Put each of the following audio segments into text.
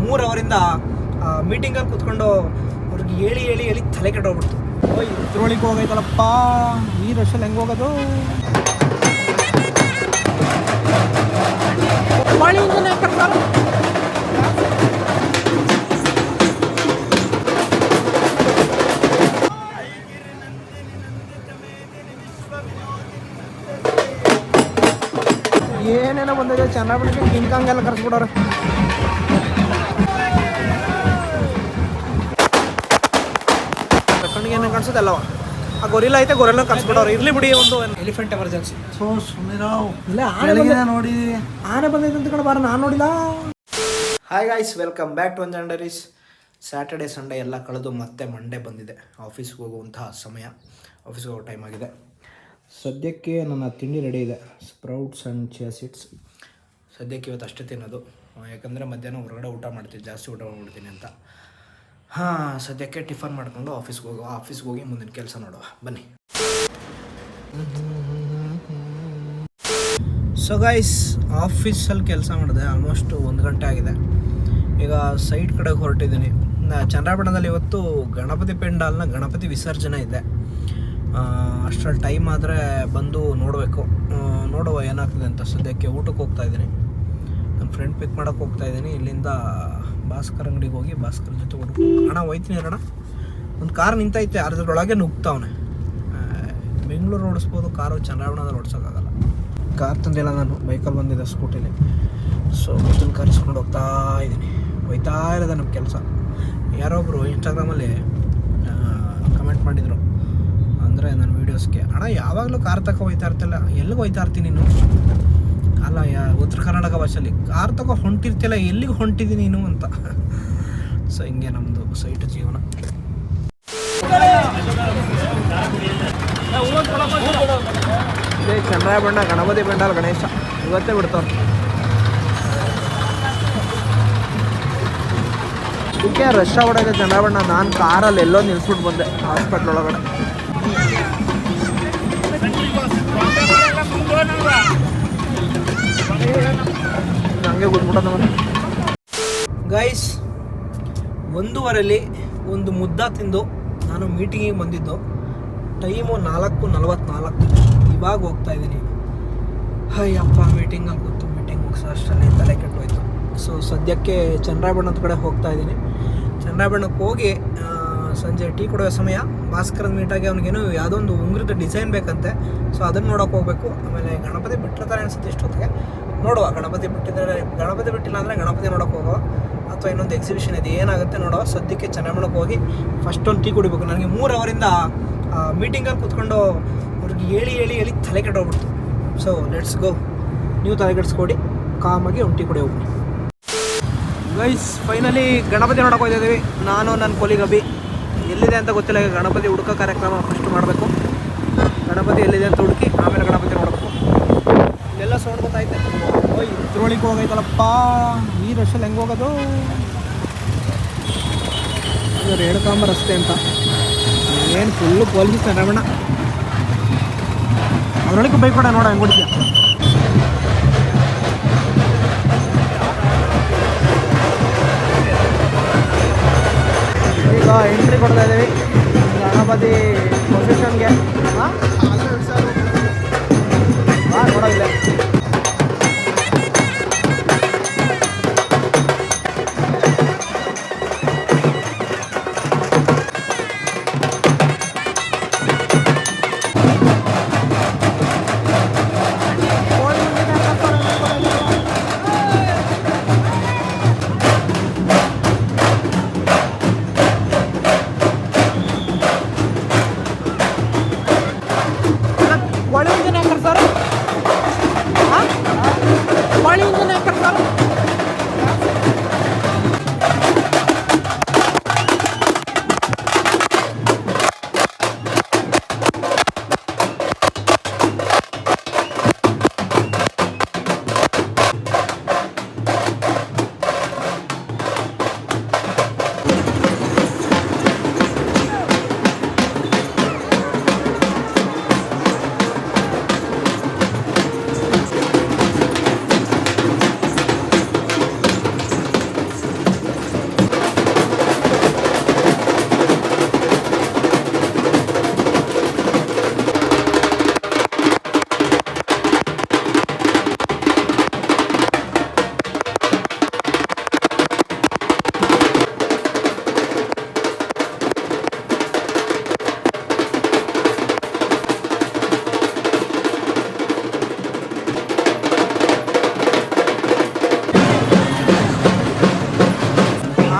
3 ಅವರಿಂದ ಮೀಟಿಂಗಲ್ಲಿ ಕೂತ್ಕೊಂಡು ಅವ್ರಿಗೆ ಹೇಳಿ ಹೇಳಿ ಹೇಳಿ ತಲೆ ಕೆಟ್ಟೋಗ್ಬಿಡ್ತು. ಇದ್ರೊಳಗೆ ಹೋಗೈತಲ್ಲಪ್ಪ, ಈ ರಶಲ್ಲಿ ಹೆಂಗೆ ಹೋಗೋದು? ಏನೇನೋ ಬಂದಿದೆ, ಚೆನ್ನಾಗಿ ಕಿಂಕಾಂಗೆಲ್ಲ ಕರ್ಸ್ಬಿಡೋರು. ಕಣ್ಣಿಗೆ ಏನೇನು ಕಾಣಿಸುತ್ತೆ ಅಲ್ಲವ, ಆ ಗೊರಿಲ್ಲ ಐತೆ, ಗೊರಿಲ್ಲ ಕರ್ಸ್ಬಿಡೋರು. ಇರ್ಲಿ ಬಿಡಿ, ಒಂದು ಎಲಿಫೆಂಟ್ ಎಮರ್ಜೆನ್ಸಿ. ಇಲ್ಲ, ನೋಡಿ ಆನೆ ಬಂದೈತೆ ಅಂತ ಕಡೆ ಬಾರ, ನಾನು ನೋಡಿಲ್ಲ. Hi guys, welcome back to ಅಂಜಂಡರೀಸ್. ಸ್ಯಾಟರ್ಡೆ ಸಂಡೇ ಎಲ್ಲ ಕಳೆದು ಮತ್ತೆ ಮಂಡೇ ಬಂದಿದೆ. ಆಫೀಸ್ಗೆ ಹೋಗುವಂತಹ ಸಮಯ, ಆಫೀಸ್ಗೆ ಹೋಗೋ ಟೈಮ್ ಆಗಿದೆ. ಸದ್ಯಕ್ಕೆ ನನ್ನ ತಿಂಡಿ ರೆಡಿ ಇದೆ, ಸ್ಪ್ರೌಟ್ಸ್ ಆ್ಯಂಡ್ ಚಿಯಾ ಸೀಡ್ಸ್. ಸದ್ಯಕ್ಕೆ ಇವತ್ತು ಅಷ್ಟೇ ತಿನ್ನೋದು, ಯಾಕಂದರೆ ಮಧ್ಯಾಹ್ನ ಹೊರಗಡೆ ಊಟ ಮಾಡ್ತೀನಿ, ಜಾಸ್ತಿ ಊಟ ಮಾಡ್ಬಿಡ್ತೀನಿ ಅಂತ. ಸದ್ಯಕ್ಕೆ ಟಿಫನ್ ಮಾಡ್ಕೊಂಡು ಆಫೀಸ್ಗೆ ಹೋಗಿ ಮುಂದಿನ ಕೆಲಸ ನೋಡುವ ಬನ್ನಿ. ಸೊ ಗೈಸ್, ಆಫೀಸಲ್ಲಿ ಕೆಲಸ ಮಾಡಿದೆ, ಆಲ್ಮೋಸ್ಟ್ 1 ಗಂಟೆ ಆಗಿದೆ. ಈಗ ಸೈಡ್ ಕಡೆಗೆ ಹೊರಟಿದ್ದೀನಿ. ಚಂದ್ರಾಪಟ್ಟಣದಲ್ಲಿ ಇವತ್ತು ಗಣಪತಿ ಪೆಂಡಾಲ್ನ ಗಣಪತಿ ವಿಸರ್ಜನೆ ಇದೆ. ಅಷ್ಟರಲ್ಲಿ ಟೈಮ್ ಆದರೆ ಬಂದು ನೋಡುವ ಏನಾಗ್ತದೆ ಅಂತ. ಸದ್ಯಕ್ಕೆ ಊಟಕ್ಕೆ ಹೋಗ್ತಾಯಿದ್ದೀನಿ, ನನ್ನ ಫ್ರೆಂಡ್ ಪಿಕ್ ಮಾಡೋಕ್ಕೆ ಹೋಗ್ತಾಯಿದ್ದೀನಿ. ಇಲ್ಲಿಂದ ಭಾಸ್ಕರ್ ಅಂಗಡಿಗೆ ಹೋಗಿ ಭಾಸ್ಕರ್ ಜೊತೆ ಅಣ್ಣ ಹೋಯ್ತೀನಿ ಅಣ್ಣ. ಒಂದು ಕಾರ್ ನಿಂತೈತೆ, ಅರ್ಧದೊಳಗೆ ನುಗ್ತಾವನೆ. ಬೆಂಗಳೂರು ಓಡಿಸ್ಬೋದು, ಕಾರು ಚಂದ್ರಾಪಟ್ಟಣದಲ್ಲಿ ಓಡಿಸೋಕ್ಕಾಗಲ್ಲ. ಕಾರ್ ತಂದಿಲ್ಲ ನಾನು, ಬೈಕಲ್ಲಿ ಬಂದಿದ್ದೆ, ಸ್ಕೂಟಿಲಿ. ಸೊ ಇದನ್ನು ಕರೆಸ್ಕೊಂಡು ಹೋಗ್ತಾ ಇರೋದೆ ನಮ್ಮ ಕೆಲಸ. ಯಾರೊಬ್ಬರು ಇನ್ಸ್ಟಾಗ್ರಾಮಲ್ಲಿ ಕಮೆಂಟ್ ಮಾಡಿದರು, ಅಂದರೆ ನನ್ನ ವೀಡಿಯೋಸ್ಗೆ, ಅಣ್ಣ ಯಾವಾಗಲೂ ಕಾರ್ ಹೋಗ್ತಾ ಇರ್ತಿಲ್ಲ, ಎಲ್ಲಿಗೆ ಹೋಗ್ತಾ ಇರ್ತೀನಿ ನೀನು? ಅಲ್ಲ, ಉತ್ತರ ಕರ್ನಾಟಕ ಭಾಷೆಯಲ್ಲಿ ಕಾರ್ ಹೊಂಟಿರ್ತಿಲ್ಲ, ಎಲ್ಲಿಗೆ ಹೊಂಟಿದ್ದೀನಿ ನೀನು ಅಂತ. ಸೊ ಹಿಂಗೆ ನಮ್ಮದು ಸೈಟ್ ಜೀವನ. ಇದೇ ಚಂದ್ರಾಪಟ್ಟಣ ಗಣಪತಿ ಪೆಂಡಾಲ್ ಗಣೇಶ ಇವತ್ತೇ ಬಿಡ್ತಾರೆ. ಇದಕ್ಕೆ ರಶ್ ಹೊಡೋಕೆ ಚಂದ್ರಾಪಟ್ಟಣ. ನಾನು ಕಾರಲ್ಲಿ ಎಲ್ಲೋ ನಿಲ್ಸ್ಬಿಟ್ಟು ಬಂದೆ ಹಾಸ್ಪಿಟ್ಲ್ ಒಳಗಡೆ. ಹಂಗೆ ಕೂತ್ಬಿಟ್ಟದ ಗೈಸ್. 1:15 ಒಂದು ಮುದ್ದ ತಿಂದು ನಾನು ಮೀಟಿಂಗಿಗೆ ಬಂದಿದ್ದು. ಟೈಮು 4:44. ಇವಾಗ ಹೋಗ್ತಾ ಇದ್ದೀನಿ. ಅಯ್ಯಪ್ಪ, ಮೀಟಿಂಗಲ್ಲಿ ಕೂತು ಮೀಟಿಂಗ್ ಮುಗಿಸೋ ಅಷ್ಟರಲ್ಲಿ ತಲೆ ಕೆಟ್ಟೋಯ್ತು. ಸೊ ಸದ್ಯಕ್ಕೆ ಚಂದ್ರಾಪಟ್ಟಣದ ಕಡೆ ಹೋಗ್ತಾ ಇದ್ದೀನಿ. ಚಂದ್ರಾಪಟ್ಟಣಕ್ಕೆ ಹೋಗಿ ಸಂಜೆ ಟೀ ಕೊಡುವ ಸಮಯ. ಭಾಸ್ಕರನ ಮೀಟಾಗಿ ಅವ್ನಿಗೇನು ಯಾವುದೋ ಒಂದು ಉಂಗುರದ ಡಿಸೈನ್ ಬೇಕಂತೆ. ಸೊ ಅದನ್ನು ನೋಡೋಕೆ ಹೋಗಬೇಕು. ಆಮೇಲೆ ಗಣಪತಿ ಬಿಟ್ಟಿರ್ತಾರೆ ಅನಿಸುತ್ತೆ ಇಷ್ಟೊತ್ತಿಗೆ. ನೋಡುವ, ಗಣಪತಿ ಬಿಟ್ಟಿಲ್ಲ ಅಂದರೆ ಗಣಪತಿ ನೋಡೋಕೆ ಹೋಗುವ, ಅಥವಾ ಇನ್ನೊಂದು ಎಕ್ಸಿಬಿಷನ್ ಇದೆ, ಏನಾಗುತ್ತೆ ನೋಡುವ. ಸದ್ಯಕ್ಕೆ ಚಂದ್ರಾಪಟ್ಟಣಕ್ಕೆ ಹೋಗಿ ಫಸ್ಟ್ ಒಂದು ಟೀ ಕುಡಿಬೇಕು. ನನಗೆ 3 ಅವರಿಂದ ಮೀಟಿಂಗಲ್ಲಿ ಕೂತ್ಕೊಂಡು ಅವ್ರಿಗೆ ಹೇಳಿ ಹೇಳಿ ಹೇಳಿ ತಲೆ ಕೆಟ್ಟೋಗ್ಬಿಡ್ತು. So let's go. ನೀವು ತಲೆ ಕೆಡಿಸ್ಕೊಡಿ, ಕಾಮಾಗಿ ಒಂದು ಟೀ ಕುಡಿ ಹೋಗ್ಬಿಡಿ. ಗೈಸ್, ಫೈನಲಿ ಗಣಪತಿ ನೋಡೋಕೆ ಹೋಗ್ತಿದ್ದೀವಿ. ನಾನು ನನ್ನ ಕೊಲಿಗ್ ಅಭಿ. ಎಲ್ಲಿದೆ ಅಂತ ಗೊತ್ತಿಲ್ಲ, ಈಗ ಗಣಪತಿ ಹುಡುಕೋ ಕಾರ್ಯಕ್ರಮ ಫಸ್ಟ್ ಮಾಡಬೇಕು. ಗಣಪತಿ ಎಲ್ಲಿದೆ ಅಂತ ಹುಡುಕಿ ಆಮೇಲೆ ಗಣಪತಿ ನೋಡಬೇಕು. ಇಲ್ಲೆಲ್ಲ ಸೌಂಡ್ ಗೊತ್ತೈತೆ. ಇದ್ರೊಳಗೆ ಹೋಗೈತಲ್ಲಪ್ಪ, ಈ ರಶಲ್ಲಿ ಹೆಂಗೆ ಹೋಗೋದು? ಇದು ರೇಣುಕಾಂಬ ರಸ್ತೆ ಅಂತ. ಏನು ಫುಲ್ಲು ಪೊಲೀಸ್ ರಮಣ. ಅದರೊಳಗೆ ಬೈಕ್ ಕೊಡ, ನೋಡ ಹೆಂಗೆ ಹೊಡಿತೀಯ. ಈಗ ಎಂಟ್ರಿ ಕೊಡ್ತಾ ಇದ್ದೀವಿ ಗಣಪತಿ ಪೊಸಿಷನ್ಗೆ. ನೋಡೋದಿಲ್ಲ.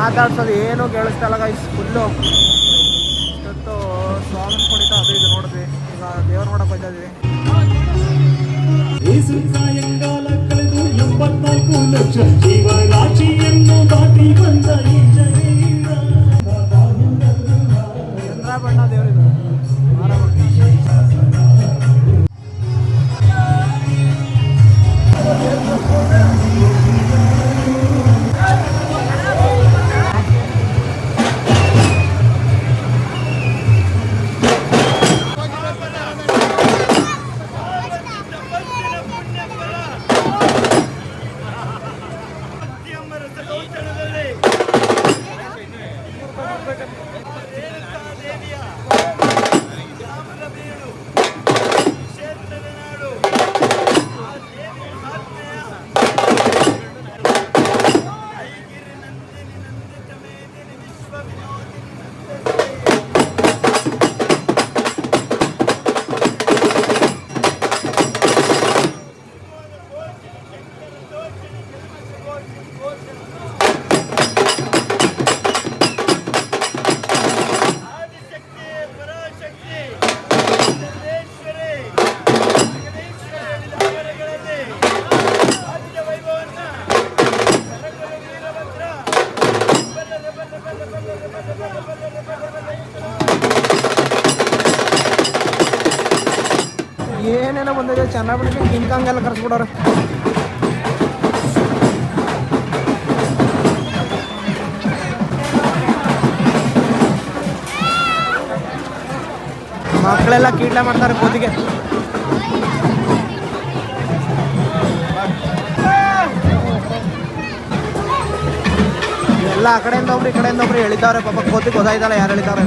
ಮಾತಾಡ್ಸೋದು ಏನೂ ಕೇಳಿಸ್ತಾ ಇಲ್ಲ ಗೈಸ್. ಫುಲ್ಲು ಇವತ್ತು ಸ್ವಾಮಿ ಕುಣಿತ ಅದು ಇದು ನೋಡಿದ್ವಿ. ಈಗ ದೇವ್ರು ನೋಡಕ್ಕೆ ಹೋಗ್ತಾ ಇದ್ವಿ. ಸಾಯಂಕಾಲ ಕಳೆದು 84 ಲಕ್ಷ ಜೀವರಾಶಿಯನ್ನು ದಾಟಿ ಬಂದ ಈ ಶರೀರ. ಚಂದ್ರ ಬಣ್ಣ ದೇವರಿದು ಏನೇನೋ ಬಂದಿದೆ. ಚೆನ್ನಾಗಿ ಕಿಂಕಾಂಗ್ ಎಲ್ಲ ಕರ್ಸ್ಬಿಡೋರು. ಮಕ್ಕಳೆಲ್ಲ ಕೀಟ್ಲೆ ಮಾಡ್ತಾರೆ ಕೋತಿಗೆ. ಎಲ್ಲ ಆ ಕಡೆಯಿಂದ ಒಬ್ರು ಈ ಕಡೆಯಿಂದ ಒಬ್ರು ಎಳಿತಾವ್ರೆ. ಪಾಪ ಕೋತಿ ಗೊತ್ತಾಯ್ತಲ್ಲ ಯಾರು ಎಳಿತಾವ್ರೆ.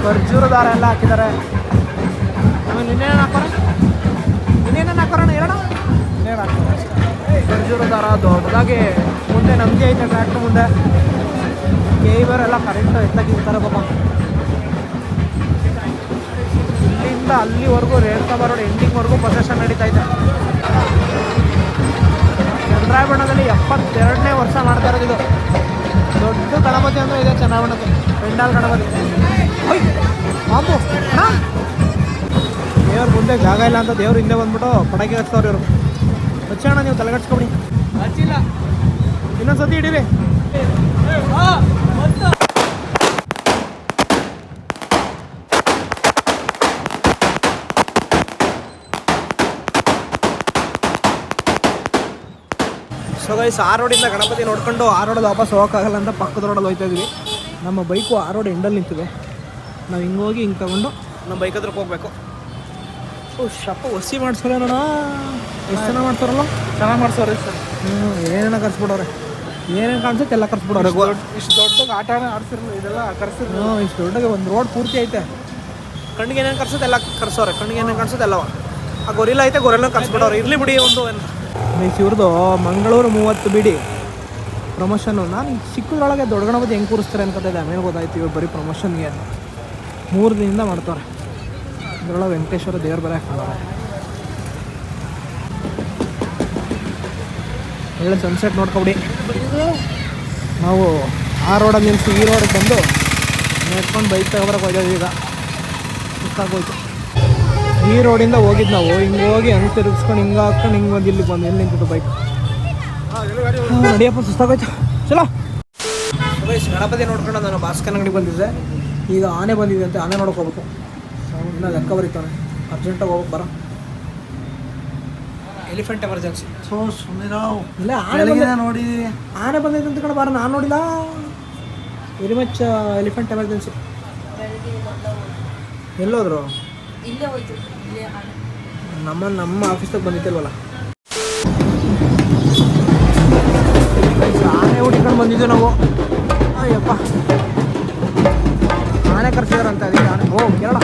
ಖರ್ಜೂರ ದಾರ ಎಲ್ಲ ಹಾಕಿದ್ದಾರೆ. ಆಮೇಲೆ ಇನ್ನೇನು ಹಾಕೋಣ ಹೇಳೋಣ. ಇನ್ನೇನು ಹಾಕ್ತಾರೆ ಖರ್ಜೂರ ದಾರ ದೊಡ್ಡದಾಗಿ. ಮುಂದೆ ನಮಗೆ ಐತೆ ಟ್ರ್ಯಾಕ್ಟರ್ ಮುಂದೆ. ಕೇಬರೆಲ್ಲ ಕರೆಂಟು ಎತ್ತಾಗಿರ್ತಾರೆ ಪಾಪ. ಇಲ್ಲಿಂದ ಅಲ್ಲಿವರೆಗೂ ರೇಣುಕಾ ರೋಡ್ ಎಂಡಿಂಗ್ವರೆಗೂ ಪ್ರೊಸೆಷನ್ ನಡೀತಾ ಇದೆ. ಚಂದ್ರಾಯಬಣ್ಣದಲ್ಲಿ 72ನೇ ವರ್ಷ ಮಾಡ್ತಾ ಇರೋದು ಇದು. ದೊಡ್ಡ ಗಣಪತಿ ಅಂದರೆ ಇದೆ ಚಂದ್ರಾಯಬಣ್ಣದ್ದು. ಪೆಂಡಾಲ್ ಗಣಪತಿ. ಬಾಂಬು ದೇವ್ರ ಮುಂದೆ ಜಾಗ ಇಲ್ಲ ಅಂತ ದೇವ್ರು ಹಿಂದೆ ಬಂದ್ಬಿಟ್ಟು ಪಟಾಕಿ ಹಚ್ತವ್ರು ಇವರು. ಹಚ್ಚೋಣ, ನೀವು ತಲೆಗಡ್ಸ್ಕೊಬಿಡಿ. ಹಚ್ಚಿಲ್ಲ, ಇನ್ನೊಂದ್ಸತಿ ಹಿಡೀರಿ. ಸೊ ಗೈಸ್, ಆ ರೋಡಿಂದ ಗಣಪತಿ ನೋಡ್ಕೊಂಡು ಆ ರೋಡಲ್ಲಿ ವಾಪಸ್ ಹೋಗೋಕ್ಕಾಗಲ್ಲ ಅಂತ ಪಕ್ಕದ ರೋಡಲ್ಲಿ ಹೋಗ್ತಾ ಇದ್ವಿ. ನಮ್ಮ ಬೈಕು ಆ ರೋಡ್ ಎಂಡಲ್ಲಿ ನಿಂತಿದೆ. ನಾವು ಹಿಂಗೆ ಹೋಗಿ ಹಿಂಗೆ ತಗೊಂಡು ನಮ್ಮ ಬೈಕ್ ಹತ್ರಕ್ಕೆ ಹೋಗ್ಬೇಕು. ಓ ಶಪ್ಪ ಹೊಸಿ ಮಾಡಿಸ್ಕೊಳ್ಳೋಣ. ಎಷ್ಟು ಚೆನ್ನಾಗಿ ಮಾಡ್ತಾರಲ್ಲ. ಚೆನ್ನಾಗಿ ಮಾಡ್ಸೋರೆ ಸರ್. ಏನೇನೋ ಕರ್ಸ್ಬಿಡೋರೆ. ಏನೇನು ಕಾಣಿಸುತ್ತೆ ಎಲ್ಲ ಕರ್ಸ್ಬಿಡೋರೆ. ಇಷ್ಟು ದೊಡ್ಡಗೆ ಆಟ ಆಡ್ಸಿರಲ್ಲ, ಇದೆಲ್ಲ ಕರ್ಸಿದ್ರು. ಇಷ್ಟು ದೊಡ್ಡಗೆ ಒಂದು ರೋಡ್ ಪೂರ್ತಿ ಐತೆ. ಕಣ್ಣಿಗೆ ಏನೇನು ಕರ್ಸುತ್ತೆ ಎಲ್ಲ ಕರ್ಸೋರೆ. ಕಣ್ಣಿಗೆ ಏನೇನು ಕಾಣಿಸುತ್ತೆ ಎಲ್ಲವ. ಆ ಗೊರಿಲ್ಲ ಐತೆ, ಗೊರಿಲ್ಲ ಕರ್ಸ್ಬಿಡೋರು. ಇರಲಿ ಬಿಡಿ ಒಂದು ಇವ್ರದ್ದು ಮಂಗಳೂರು 30 ಬಿಡಿ ಪ್ರಮೋಷನ್ನು. ನಾನು ಚಿಕ್ಕದ್ರೊಳಗೆ ದೊಡ್ಡ ಗಣಪತಿ ಹೆಂಗೆ ಕೂರಿಸ್ತಾರೆ ಅನ್ಕೋತಿದ್ದೆ. ಆಮೇಲೆ ಗೊತ್ತಾಯ್ತು ಇವಾಗ ಬರೀ ಪ್ರಮೋಷನ್ಗೆ 3 ದಿನದಿಂದ ಮಾಡ್ತಾರೆ. ಇದರೊಳಗೆ ವೆಂಕಟೇಶ್ವರ ದೇವ್ರು ಬರೋ ಹಾಕ್ತಾರೆ. ಒಳ್ಳೆ ಸನ್ಸೆಟ್ ನೋಡ್ಕೊಬಿಡಿ. ನಾವು ಆ ರೋಡಲ್ಲಿ ನಿಲ್ಲಿಸಿ ಈ ರೋಡಿಗೆ ಬಂದು ನೆಟ್ಕೊಂಡು ಬೈಕ್ ತಗೊಬರಕ್ಕೆ ಹೋಗ್ತೀವಿ. ಈಗ ಇಷ್ಟಾಗೋಯ್ತು. ಈ ರೋಡಿಂದ ಹೋಗಿದ್ದು ನಾವು ಹಿಂಗೆ ಹೋಗಿ ಹಂಗೆ ತಿರುಗಿಸ್ಕೊಂಡು ಹಿಂಗೆ ಹಾಕ್ಕೊಂಡು ಹಿಂಗೆ ಬಂದು ಇಲ್ಲಿಗೆ ಬಂದು ಎಲ್ಲಿ ನಿಂತಿತ್ತು ಬೈಕ್ ನಡಿಯಪ್ಪ ಸುಸ್ತಾಗೋಯ್ತು ಚಲೋ. ವಯಸ್ಸು ಗಣಪತಿ ನೋಡ್ಕೊಂಡು ನಾನು ಭಾಸ್ಕರ್ ಅಂಗಡಿ ಬಂದಿದ್ದೆ. ಈಗ ಆನೆ ಬಂದಿದೆ ಅಂತ ಆನೆ ನೋಡೋಕೆ ಹೋಗ್ಬೇಕು. ಇನ್ನೂ ಲೆಕ್ಕ ಬರೀತಾನೆ ಅರ್ಜೆಂಟಾಗಿ ಹೋಗ್ಬೇಕು ಬರೋ. Elephant emergency. ಇಲ್ಲ ನೋಡಿ ಆನೆ ಬಂದೈತೆ ಅಂತ ಕಡೆ ಬಾರ, ನಾನು ನೋಡಿಲ್ಲ. Very much elephant emergency. ಎಲ್ಲೋದ್ರು? ನಮ್ಮ ಆಫೀಸ್ದಾಗ ಬಂದಿತ್ತಲ್ವಲ್ಲ. ಆನೆ ಹುಡ್ಕೊಂಡು ಬಂದಿದ್ದೀವಿ ನಾವು. ಅಯ್ಯಪ್ಪ ಆನೆ ಕರ್ಸಿದಾರಂತ ಅದಕ್ಕೆ ಆನೆ. ಓ ಕೇರಳ.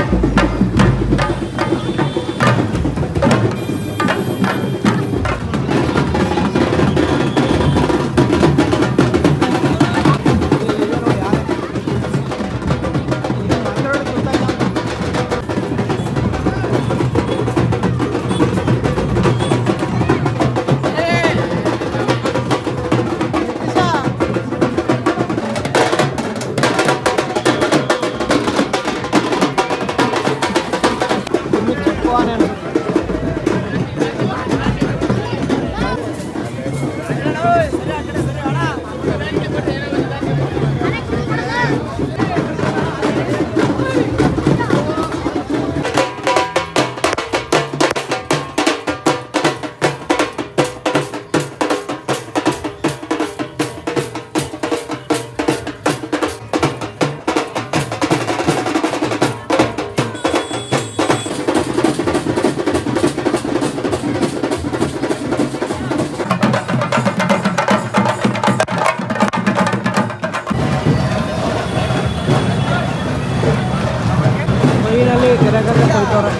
ಮೈನಲ್ಲಿ ಕೆರೆಗಡೆ ಕೊಡ್ತಾರೆ.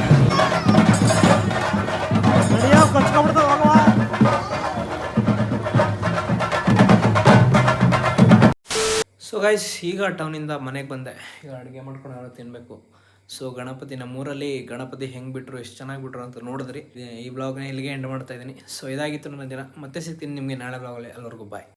ಸೊ ಗೈಸ್, ಈಗ ಟೌನಿಂದ ಮನೆಗೆ ಬಂದೆ. ಈಗ ಅಡುಗೆ ಮಾಡ್ಕೊಂಡು ಯಾರು ತಿನ್ನಬೇಕು. ಸೊ ಗಣಪತಿ ನಮ್ಮೂರಲ್ಲಿ ಗಣಪತಿ ಹೆಂಗೆ ಬಿಟ್ಟರು, ಎಷ್ಟು ಚೆನ್ನಾಗಿ ಬಿಟ್ರು ಅಂತ ನೋಡಿದ್ರಿ. ಈ ಬ್ಲಾಗ್ನ ಇಲ್ಲಿಗೆ ಎಂಡ್ ಮಾಡ್ತಾ ಇದ್ದೀನಿ. ಸೊ ಇದಾಗಿತ್ತು ನನ್ನ ದಿನ. ಮತ್ತೆ ಸಿಗ್ತೀನಿ ನಿಮಗೆ ನಾಳೆ ಬ್ಲಾಗಲ್ಲಿ. ಎಲ್ಲರಿಗೂ ಬಾಯ್.